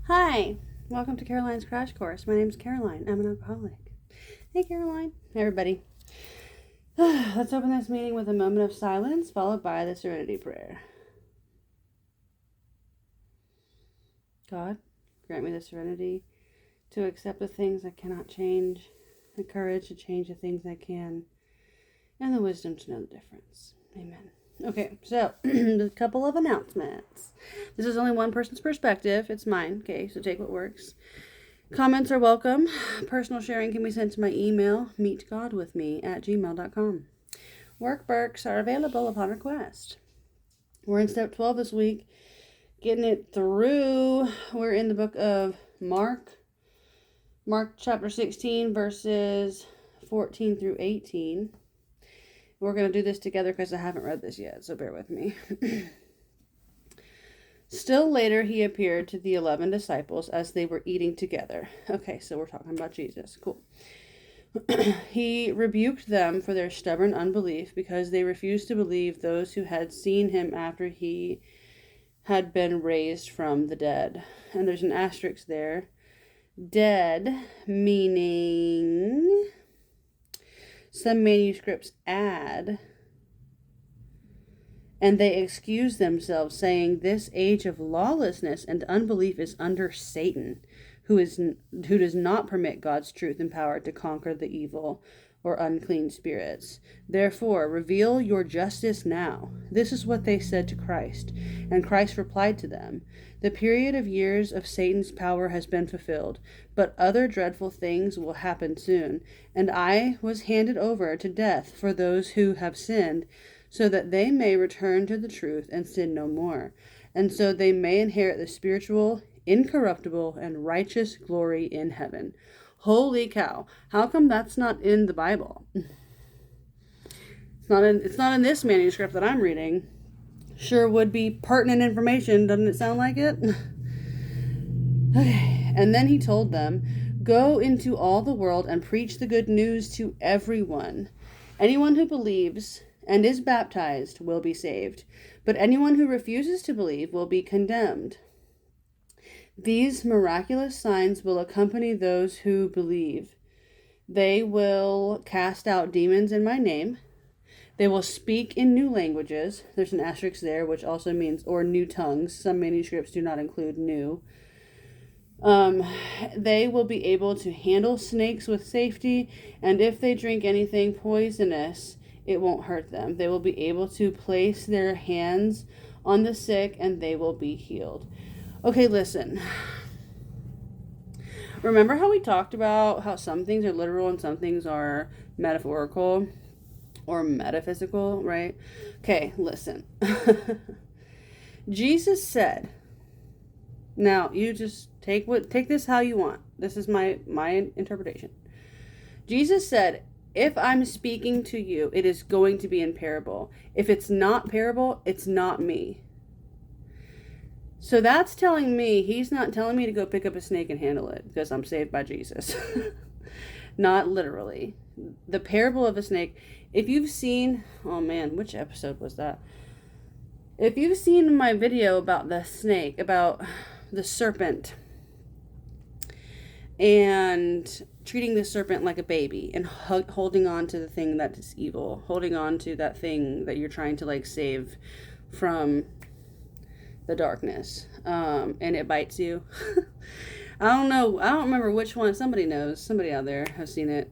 Hi, welcome to Caroline's Crash Course. My name is Caroline. I'm an alcoholic. Hey, Caroline. Hey, everybody. Let's open this meeting with a moment of silence, followed by the Serenity Prayer. God, grant me the serenity to accept the things I cannot change, the courage to change the things I can, and the wisdom to know the difference. Amen. Okay, so a couple of announcements. This is only one person's perspective. It's mine, okay, so take what works. Comments are welcome. Personal sharing can be sent to my email, meetgodwithme@gmail.com. Workbooks are available upon request. We're in step 12 this week, getting it through. We're in the book of Mark chapter 16, verses 14 through 18. We're going to do this together because I haven't read this yet, so bear with me. Still later, he appeared to the 11 disciples as they were eating together. Okay, so we're talking about Jesus. Cool. He rebuked them for their stubborn unbelief because they refused to believe those who had seen him after he had been raised from the dead. And there's an asterisk there. Dead, meaning... Some manuscripts add, and they excuse themselves, saying, "This age of lawlessness and unbelief is under Satan, who does not permit God's truth and power to conquer the evil or unclean spirits. Therefore, reveal your justice now." This is what they said to Christ, and Christ replied to them, "The period of years of Satan's power has been fulfilled, but other dreadful things will happen soon. And I was handed over to death for those who have sinned, so that they may return to the truth and sin no more, and so they may inherit the spiritual, incorruptible, and righteous glory in heaven." Holy cow. How come that's not in the Bible? It's not in this manuscript that I'm reading. Sure would be pertinent information, doesn't it sound like it? Okay. And then he told them, "Go into all the world and preach the good news to everyone. Anyone who believes and is baptized will be saved, but anyone who refuses to believe will be condemned. These miraculous signs will accompany those who believe. They will cast out demons in my name. They will speak in new languages." There's an asterisk there, which also means, or new tongues. Some manuscripts do not include new. They will be able to handle snakes with safety, and if they drink anything poisonous, it won't hurt them. They will be able to place their hands on the sick, and they will be healed. Okay, listen. Remember how we talked about how some things are literal and some things are metaphorical or metaphysical, right? Okay, listen. Jesus said, now you just take this how you want. This is my interpretation. Jesus said, "If I'm speaking to you, it is going to be in parable. If it's not parable, it's not me." So that's telling me he's not telling me to go pick up a snake and handle it because I'm saved by Jesus. Not literally. The parable of a snake. If you've seen, oh man, which episode was that? If you've seen my video about the snake, about the serpent, and treating the serpent like a baby and holding on to the thing that is evil, holding on to that thing that you're trying to save from the darkness, and it bites you. I don't know. I don't remember which one. Somebody knows. Somebody out there has seen it.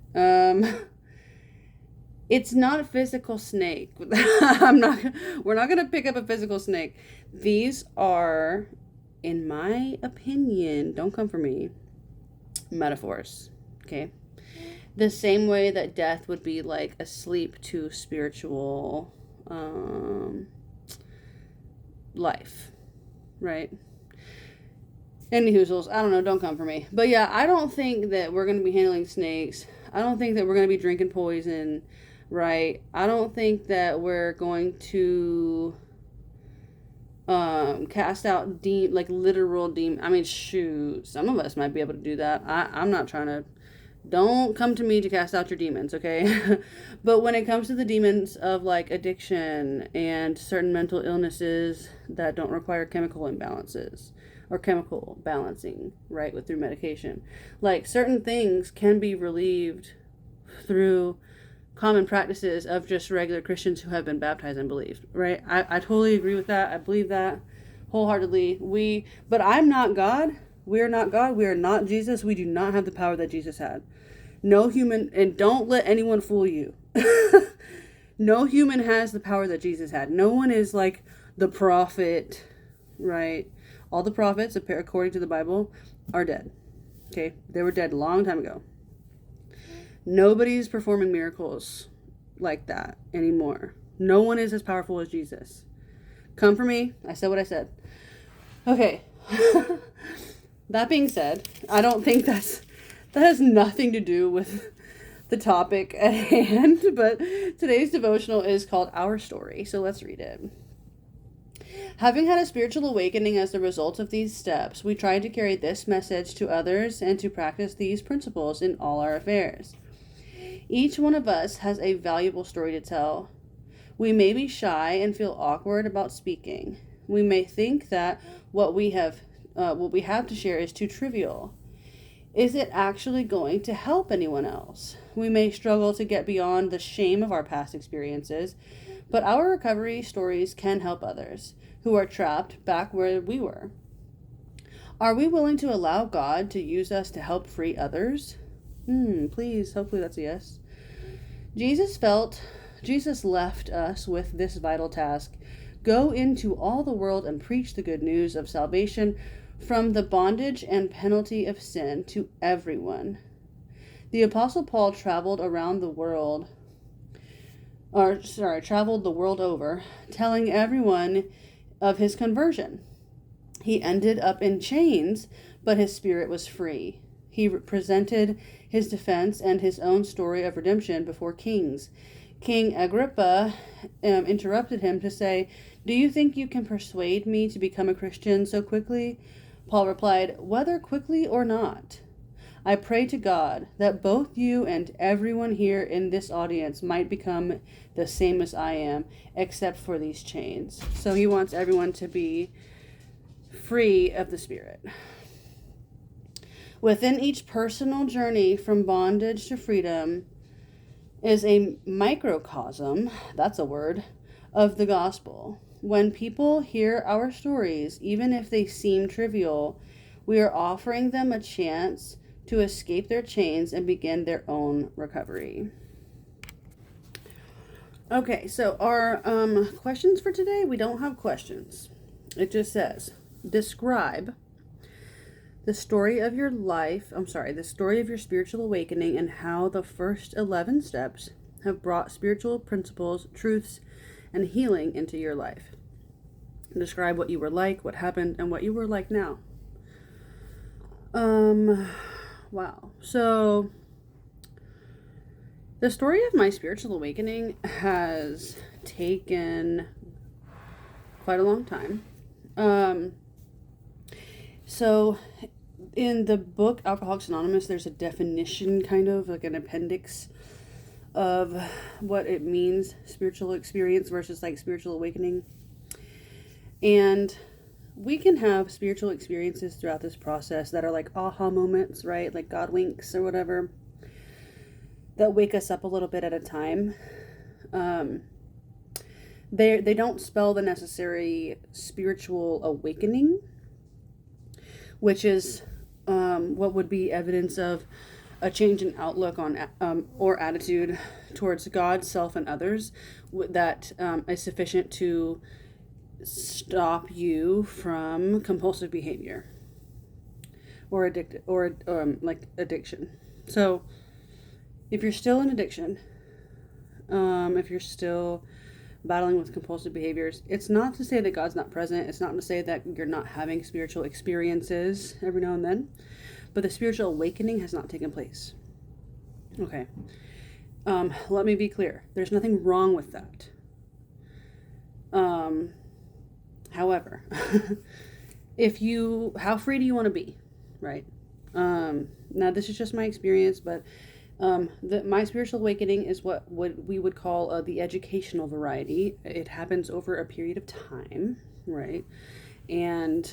It's not a physical snake. We're not going to pick up a physical snake. These are, in my opinion, don't come for me, metaphors. Okay? The same way that death would be like a sleep to spiritual life. Right? Any hoozles, I don't know, don't come for me. But yeah, I don't think that we're going to be handling snakes. I don't think that we're going to be drinking poison, right? I don't think that we're going to cast out literal demon. I mean, shoot, some of us might be able to do that. I'm not trying to. Don't come to me to cast out your demons, okay? But when it comes to the demons of addiction and certain mental illnesses that don't require chemical imbalances, or chemical balancing, right, with through medication. Like certain things can be relieved through common practices of just regular Christians who have been baptized and believed, right? I totally agree with that. I believe that wholeheartedly. But I'm not God. We are not God. We are not Jesus. We do not have the power that Jesus had. No human, and don't let anyone fool you. No human has the power that Jesus had. No one is like the prophet, right? All the prophets, according to the Bible, are dead. Okay? They were dead a long time ago. Nobody's performing miracles like that anymore. No one is as powerful as Jesus. Come for me. I said what I said. Okay. That being said, I don't think that has nothing to do with the topic at hand, but today's devotional is called Our Story, so let's read it. Having had a spiritual awakening as the result of these steps, we try to carry this message to others and to practice these principles in all our affairs. Each one of us has a valuable story to tell. We may be shy and feel awkward about speaking. We may think that what we have to share is too trivial. Is it actually going to help anyone else? We may struggle to get beyond the shame of our past experiences, but our recovery stories can help others who are trapped back where we were. Are we willing to allow God to use us to help free others? Please, hopefully that's a yes. Jesus left us with this vital task. Go into all the world and preach the good news of salvation from the bondage and penalty of sin to everyone. The Apostle Paul traveled the world over, telling everyone of his conversion. He ended up in chains, but his spirit was free. He presented his defense and his own story of redemption before kings. King Agrippa interrupted him to say, "Do you think you can persuade me to become a Christian so quickly?" Paul replied, "Whether quickly or not, I pray to God that both you and everyone here in this audience might become the same as I am, except for these chains." So he wants everyone to be free of the Spirit. Within each personal journey from bondage to freedom is a microcosm, that's a word, of the gospel. When people hear our stories, even if they seem trivial, we are offering them a chance to escape their chains and begin their own recovery. Okay, so our questions for today, we don't have questions. It just says, describe the story of your spiritual awakening and how the first 11 steps have brought spiritual principles, truths, and healing into your life. Describe what you were like, what happened, and what you were like now. Wow. So, the story of my spiritual awakening has taken quite a long time. So, in the book Alcoholics Anonymous, there's a definition, kind of like an appendix of what it means, spiritual experience versus like spiritual awakening. And we can have spiritual experiences throughout this process that are like aha moments, right? Like God winks or whatever, that wake us up a little bit at a time. They don't spell the necessary spiritual awakening, which is what would be evidence of a change in outlook on or attitude towards God, self, and others that is sufficient to stop you from compulsive behavior or addiction. So if you're still in addiction, if you're still battling with compulsive behaviors, it's not to say that God's not present. It's not to say that you're not having spiritual experiences every now and then, but the spiritual awakening has not taken place. Okay. Let me be clear. There's nothing wrong with that. However, how free do you want to be, right? Now this is just my experience, but my spiritual awakening is what we would call the educational variety. It happens over a period of time, right? And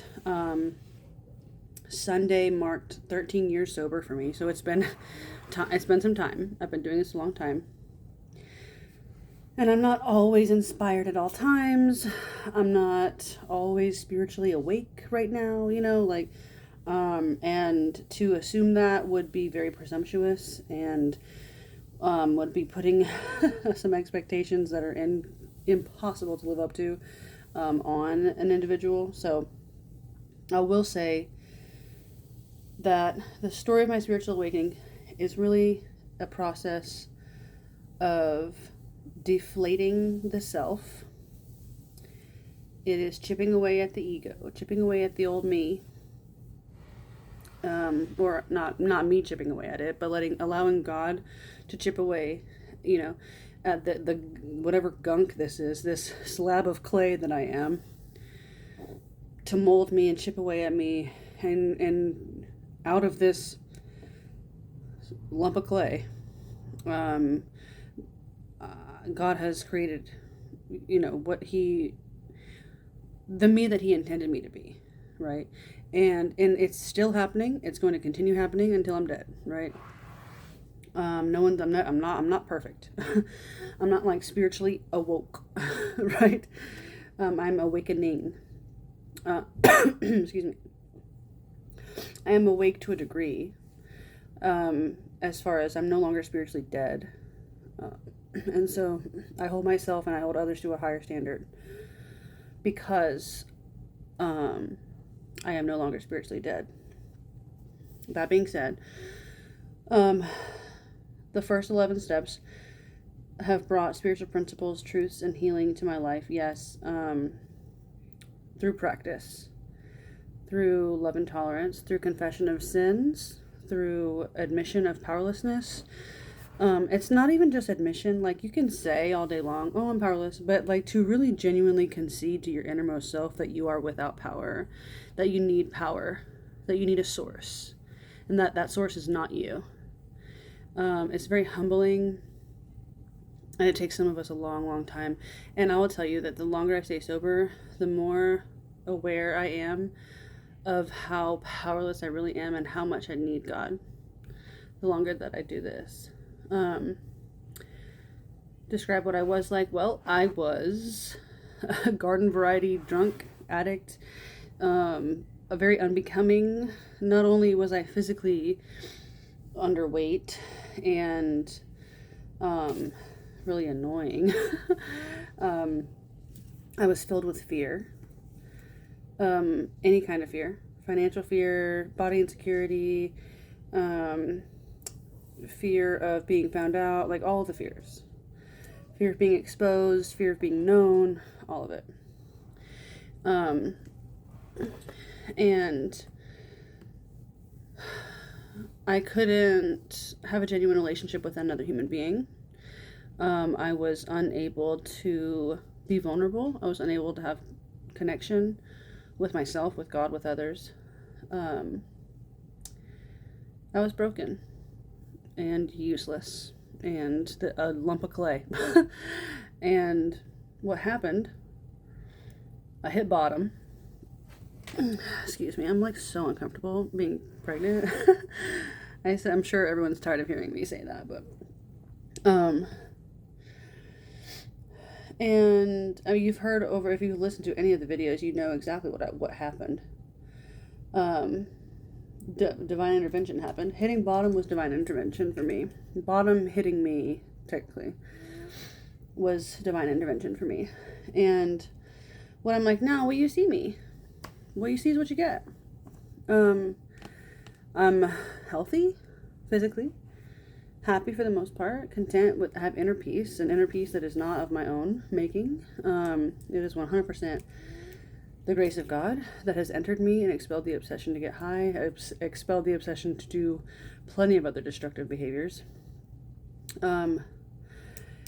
Sunday marked 13 years sober for me. So it's been some time. I've been doing this a long time. And I'm not always inspired at all times. I'm not always spiritually awake right now, and to assume that would be very presumptuous and would be putting some expectations that are impossible to live up to on an individual. So I will say that the story of my spiritual awakening is really a process of deflating the self. It is chipping away at the ego, chipping away at the old me. Or not me chipping away at it, but allowing God to chip away, at the whatever gunk this is, this slab of clay that I am, to mold me and chip away at me, and out of this lump of clay, God has created, the me that He intended me to be, right? And it's still happening. It's going to continue happening until I'm dead, right? I'm not perfect. I'm not like spiritually awoke, right? I'm awakening. Excuse me. I am awake to a degree. As far as I'm no longer spiritually dead. And so I hold myself and I hold others to a higher standard because I am no longer spiritually dead. That being said, the first 11 steps have brought spiritual principles, truths, and healing to my life, yes, through practice, through love and tolerance, through confession of sins, through admission of powerlessness. It's not even just admission. Like, you can say all day long, oh, I'm powerless, but like to really genuinely concede to your innermost self that you are without power, that you need power, that you need a source, and that source is not you. It's very humbling, and it takes some of us a long, long time. And I will tell you that the longer I stay sober, the more aware I am of how powerless I really am and how much I need God. The longer that I do this. Describe what I was like. Well, I was a garden variety drunk addict, a very unbecoming. Not only was I physically underweight and really annoying, I was filled with fear, any kind of fear, financial fear, body insecurity, fear of being found out, like all the fears. Fear of being exposed, fear of being known, all of it. And I couldn't have a genuine relationship with another human being. I was unable to be vulnerable. I was unable to have connection with myself, with God, with others. I was broken and useless and a lump of clay. And what happened, I hit bottom. Excuse me, I'm like so uncomfortable being pregnant. I'm sure everyone's tired of hearing me say that, but and I mean, you've heard if you've listened to any of the videos, you know exactly what happened. Divine intervention happened. Hitting bottom was divine intervention for me. Bottom hitting me, technically, was divine intervention for me. And when I'm like, no, what you see me, what you see is what you get. I'm healthy, physically, happy for the most part, content with, have inner peace, an inner peace that is not of my own making. It is 100% the grace of God that has entered me and expelled the obsession to get high, expelled the obsession to do plenty of other destructive behaviors. And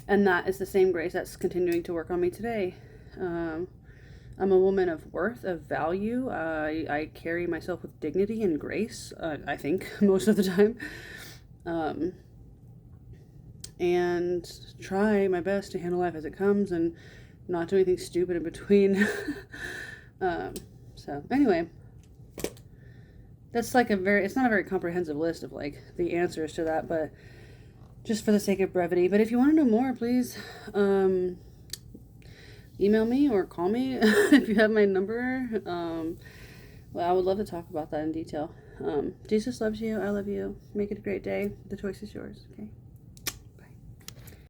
that is the same grace that's continuing to work on me today. I'm a woman of worth, of value. I carry myself with dignity and grace, I think, most of the time. And try my best to handle life as it comes and not do anything stupid in between. So anyway, that's like it's not a very comprehensive list of like the answers to that, but just for the sake of brevity. But if you want to know more, please email me or call me if you have my number. Well, I would love to talk about that in detail. Jesus loves you. I love you. Make it a great day. The choice is yours. Okay.